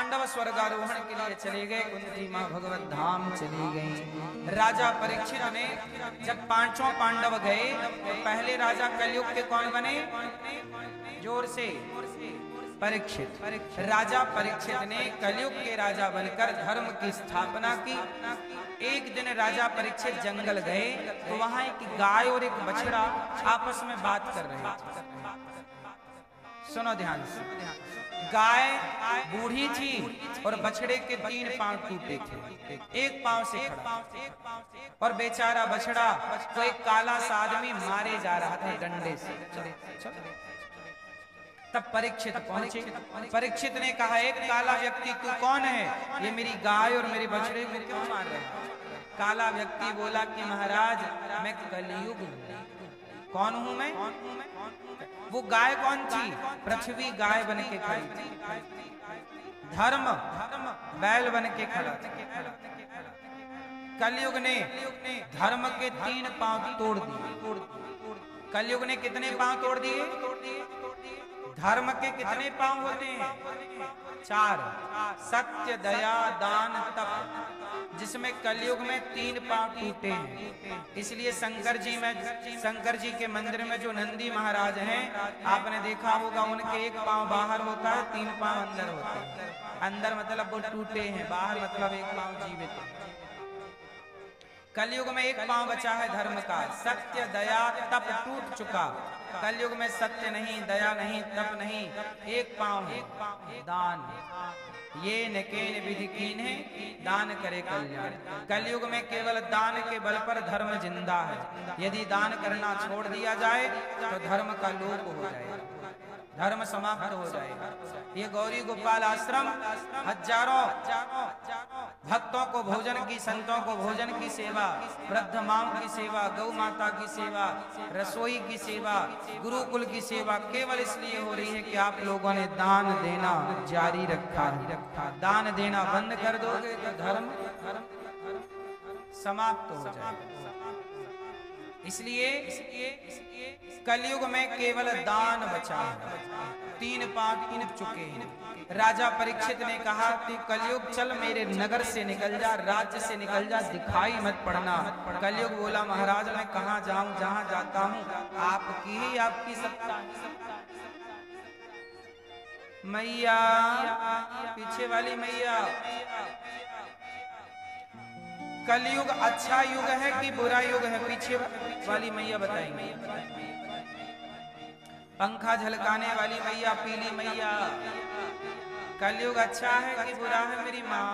पांडव स्वर्गारोहण के लिए चले गए, कुंती मां भगवत धाम चली गईं। राजा परीक्षित ने जब पांचों पांडव गए तो पहले राजा कलयुग के कौन बने? जोर से, परीक्षित। राजा परीक्षित ने कलयुग के राजा बनकर धर्म की स्थापना की। एक दिन राजा परीक्षित जंगल गए तो वहां एक गाय और एक बछड़ा आपस में बात कर रहे थे। सुनो ध्यान से। गाय बूढ़ी थी और बछड़े के 3 पांव टूटे थे, एक पांव से खड़ा, और बेचारा बछड़ा को एक काला सा आदमी मारे जा रहा था डंडे से। तब परीक्षित पहुंचे। परीक्षित ने कहा, एक काला व्यक्ति तू कौन है? ये मेरी गाय और मेरे बछड़े को क्यों मार रहे हैं? काला व्यक्ति बोला कि महाराज मैं कलयुग हूं। कौन हूं मैं? वो गाय कौन थी? पृथ्वी गाय बन के खड़ी थी, धर्म बैल बन के खड़ा था। कलयुग ने धर्म के 3 पांव तोड़ दिए। कलयुग ने कितने पांव तोड़ दिए? धर्म के कितने पांव होते हैं? 4, सत्य, दया, दान, तप, जिसमें कलयुग में 3 पांव टूटे हैं। इसलिए शंकर जी के मंदिर में जो नंदी महाराज हैं, आपने देखा होगा उनके एक पांव बाहर होता है, 3 पांव अंदर होते हैं। अंदर मतलब वो टूटे हैं, बाहर मतलब एक पांव जीवित है। कलयुग में एक पांव बचा है धर्म का। सत्य, दया, तप टूट चुका। कलयुग में सत्य नहीं, दया नहीं, तप नहीं, एक पांव है, दान। ये नकेन विधि कीन्हे दान करे कल्याण। कलयुग में केवल दान के बल पर धर्म जिंदा है। यदि दान करना छोड़ दिया जाए तो धर्म का लोप हो जाएगा, धर्म समाप्त हो जाएगा। ये गौरी गोपाल आश्रम हजारों भक्तों को भोजन की, संतों को भोजन की सेवा, वृद्ध माओं की सेवा, गौ माता की सेवा, रसोई की सेवा, गुरुकुल की सेवा केवल इसलिए हो रही है कि आप लोगों ने दान देना जारी रखा है। दान देना बंद कर दोगे तो धर्म समाप्त हो जाएगा। इसलिए कलयुग में केवल दान बचा है। 3 पांव टूट चुके हैं। राजा परीक्षित ने कहा कि कलयुग चल मेरे नगर से निकल जा, राज्य से निकल जा, दिखाई मत पड़ना। कलयुग बोला महाराज मैं कहाँ जाऊं, जहां जाता हूं आपकी ही आपकी सत्ता है। मैया, पीछे वाली मैया, कलयुग अच्छा युग है कि बुरा युग है? पीछे वाली मैया बताएंगे। पंखा झलकाने वाली मैया, पीली मैया, कलयुग अच्छा है कि बुरा है मेरी माँ?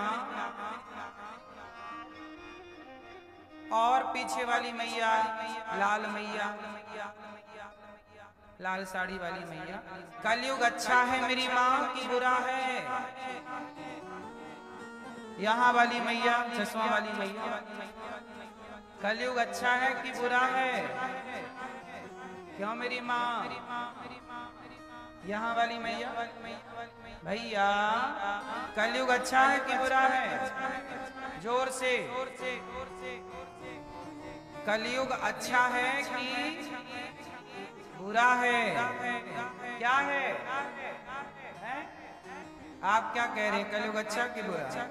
और पीछे वाली मैया, लाल मैया, लाल साड़ी वाली मैया, कलयुग अच्छा है मेरी माँ कि बुरा है? यहाँ वाली मैया, चश्मा वाली मैया, कलयुग अच्छा है कि बुरा है? क्यों मेरी माँ? यहाँ वाली मैया, भैया कलयुग अच्छा है कि बुरा है? जोर से। कलयुग अच्छा है कि बुरा है? क्या है? आप क्या कह रहे हैं? कलयुग अच्छा कि बुरा?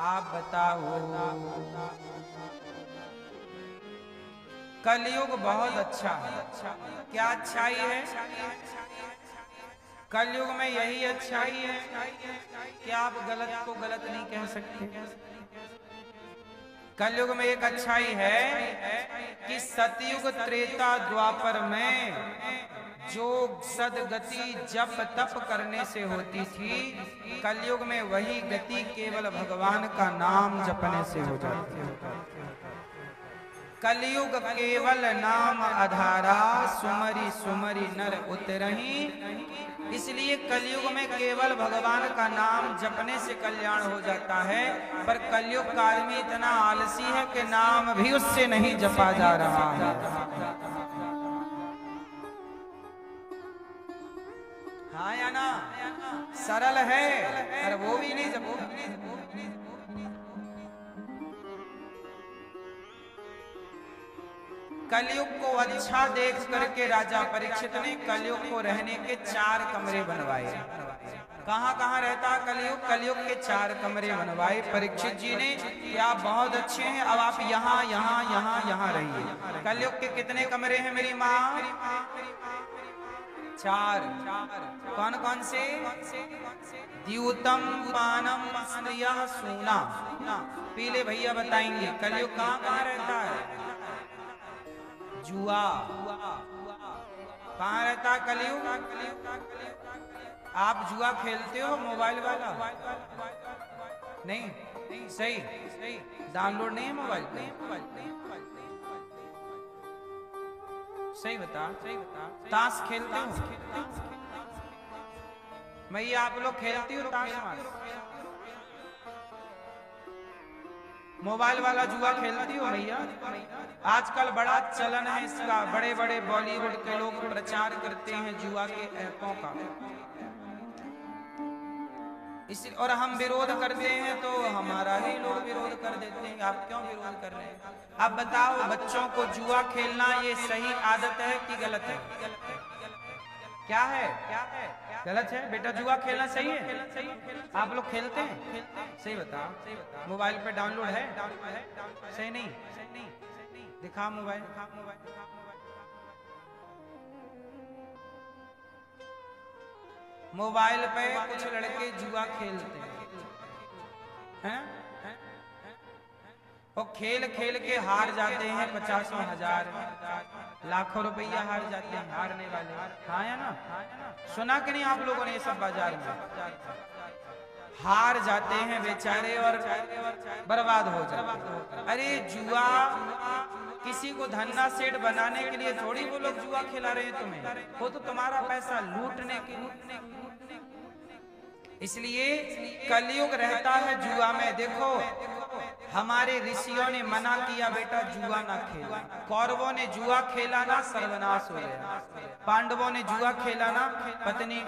आप बताओ। कलयुग बहुत अच्छा है। क्या अच्छाई है? कलयुग में यही अच्छाई है कि आप गलत को गलत नहीं कह सकते। कलयुग में एक अच्छाई है कि सतयुग, त्रेता, द्वापर में जो सदगति जप तप करने से होती थी, कलयुग में वही गति केवल भगवान का नाम जपने से हो जाती है। कलयुग केवल नाम आधारा, सुमरी सुमरी नर उतरही। इसलिए कलयुग में केवल भगवान का नाम जपने से कल्याण हो जाता है। पर कलयुग काल में इतना आलसी है कि नाम भी उससे नहीं जपा जा रहा है। हाँ या ना? सरल है पर वो भी नहीं जपो। कलयुग को अच्छा देख करके राजा परीक्षित ने कलयुग को रहने के 4 कमरे बनवाए। कहाँ कहाँ रहता कलयुग? कलयुग के 4 कमरे बनवाए परीक्षित जी ने कि आप बहुत अच्छे हैं, अब आप यहाँ यहाँ यहाँ यहाँ रहिए। कलयुग के कितने कमरे हैं मेरी माँ? 4। कौन कौन से? द्यूतम पानम स्त्रिया सूना। पीले भैया बताएंगे कलयुग कहाँ कहाँ रहता है? जुआ कहाँ रहता है कलयुग? आप जुआ खेलते हो? मोबाइल वाला नहीं, सही डाउनलोड नहीं है मोबाइल पे? सही बता। ताश खेलते हो? भैया आप लोग खेलती हो ताश? मोबाइल वाला जुआ खेलती हो भैया? आजकल बड़ा चलन है इसका, बड़े बड़े बॉलीवुड के लोग प्रचार करते हैं जुआ के ऐपों का। इसी और हम विरोध करते हैं तो हमारा ही लोग विरोध कर देते हैं। आप क्यों विरोध कर रहे हैं? अब बताओ, बच्चों को जुआ खेलना ये सही आदत है कि गलत है? क्या है? गलत है बेटा। जुआ खेलना सही है? आप लोग खेलते हैं? सही बता। मोबाइल पे डाउनलोड है? सही नहीं? दिखा मोबाइल। मोबाइल पे कुछ लड़के जुआ खेलते हैं, और खेल खेल के हार जाते हैं 50,000 लाखों रुपया हार जाते हैं हारने वाले। हाँ या ना? सुना कि नहीं आप लोगों ने? ये सब बाजार में हार जाते हैं बेचारे और बर्बाद हो जाते हैं। अरे जुआ किसी को धन्ना सेठ बनाने के लिए थोड़ी वो लोग जुआ खिला रहे हैं तुम्हें, वो तो तुम्हारा पैसा लूटने के। इसलिए कलयुग रहता है जुआ में। देखो हमारे ऋषियों ने मना किया बेटा जुआ ना खेल। कौरवों ने जुआ खेला ना, सर्वनाश हो गया। पांडवों ने जुआ खेला ना, पत्नी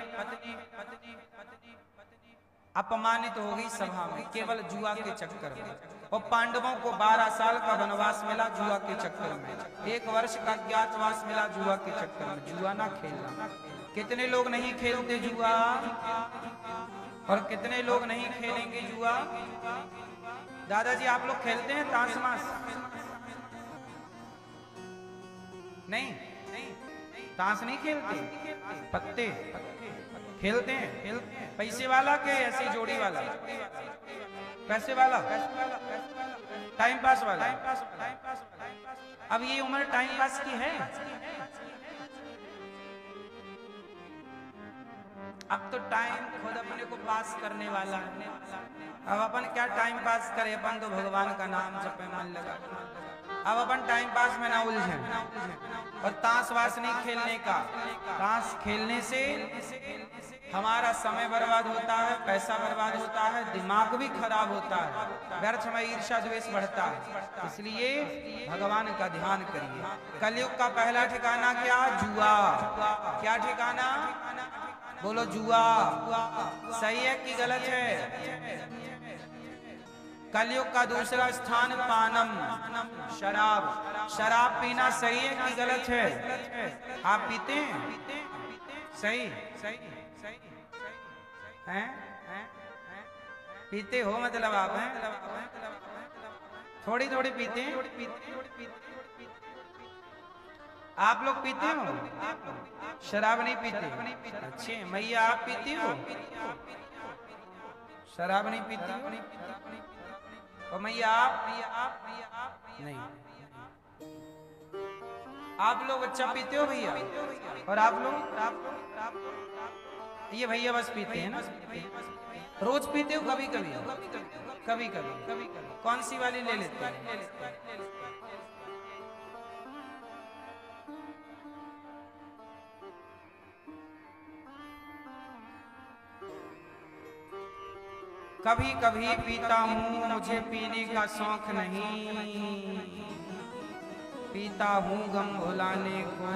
अपमानित हो गई सभा में केवल जुआ के चक्कर में। और पांडवों को 12 साल का वनवास मिला जुआ के चक्कर में, 1 वर्ष का अज्ञातवास मिला जुआ के चक्कर में। जुआ ना खेलना। कितने लोग नहीं खेलते जुआ, और कितने लोग नहीं खेलेंगे जुआ? दादाजी आप लोग खेलते हैं ताश मास? नहीं, ताश नहीं खेलते? पत्ते खेलते हैं? पैसे वाला के ऐसी जोड़ी वाला? पैसे वाला, टाइम पास वाला। अब ये उम्र टाइम पास की है? अब तो टाइम खुद अपने को पास करने वाला है। अब अपन क्या टाइम पास करे? अपन तो भगवान का नाम जपे, मन लगा। अब अपन टाइम पास में ना उलझे। और ताश वाश नहीं खेलने का। ताश खेलने से हमारा समय बर्बाद होता है, पैसा बर्बाद होता है, दिमाग भी खराब होता है, व्यर्थ में ईर्ष्या द्वेष बढ़ता है। इसलिए भगवान का ध्यान करिए। कलयुग का पहला ठिकाना क्या? जुआ। क्या ठिकाना? बोलो जुआ। सही है कि गलत है? कलयुग का दूसरा स्थान पानम, शराब। शराब पीना सही है कि गलत है? आप पीते हैं? सही हैं? पीते हो मतलब आप हैं? थोड़ी थोड़ी पीते हैं? आप लोग पीते हो? शराब नहीं पीते? अच्छे। मैया आप पीती हो? शराब नहीं पीती हो? और मैया आप? नहीं। आप लोग अच्छा पीते हो भैया? और आप लोग? ये भैया बस पीते हैं ना? रोज पीते हो? कभी कभी? कभी कभी। कौन सी वाली ले लेते हैं? कभी कभी पीता हूँ, मुझे पीने का शौक नहीं, पीता हूँ गम भुलाने को।